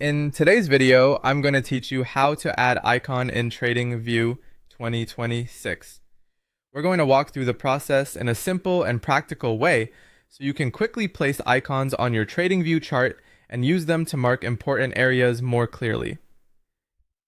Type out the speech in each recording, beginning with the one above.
In today's video, I'm going to teach you how to add icon in TradingView 2026. We're going to walk through the process in a simple and practical way so you can quickly place icons on your TradingView chart and use them to mark important areas more clearly.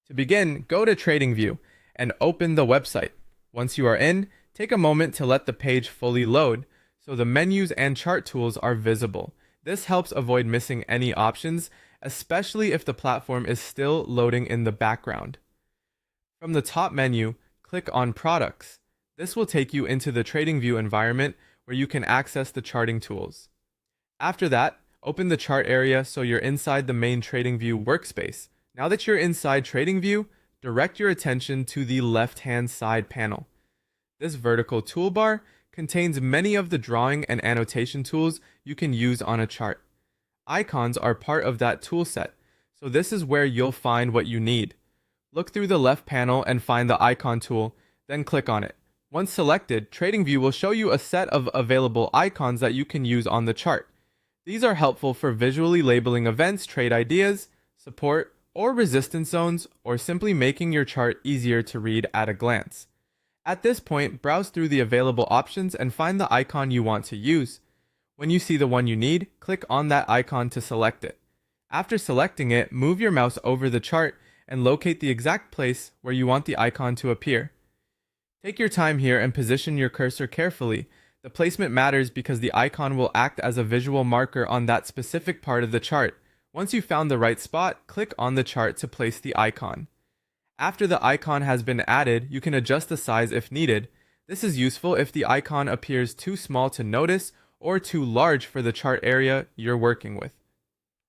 To begin, go to TradingView and open the website. Once you are in, take a moment to let the page fully load so the menus and chart tools are visible. This helps avoid missing any options, especially if the platform is still loading in the background. From the top menu, click on Products. This will take you into the TradingView environment where you can access the charting tools. After that, open the chart area so you're inside the main TradingView workspace. Now that you're inside TradingView, direct your attention to the left-hand side panel. This vertical toolbar contains many of the drawing and annotation tools you can use on a chart. Icons are part of that tool set, so this is where you'll find what you need. Look through the left panel and find the icon tool, then click on it. Once selected, TradingView will show you a set of available icons that you can use on the chart. These are helpful for visually labeling events, trade ideas, support, or resistance zones, or simply making your chart easier to read at a glance. At this point, browse through the available options and find the icon you want to use. When you see the one you need, click on that icon to select it. After selecting it, move your mouse over the chart and locate the exact place where you want the icon to appear. Take your time here and position your cursor carefully. The placement matters because the icon will act as a visual marker on that specific part of the chart. Once you've found the right spot, click on the chart to place the icon. After the icon has been added, you can adjust the size if needed. This is useful if the icon appears too small to notice or too large for the chart area you're working with.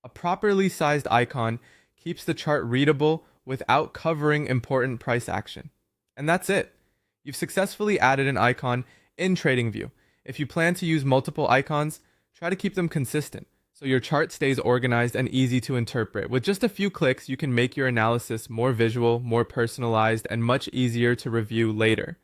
A properly sized icon keeps the chart readable without covering important price action. And that's it. You've successfully added an icon in TradingView. If you plan to use multiple icons, try to keep them consistent so your chart stays organized and easy to interpret. With just a few clicks, you can make your analysis more visual, more personalized, and much easier to review later.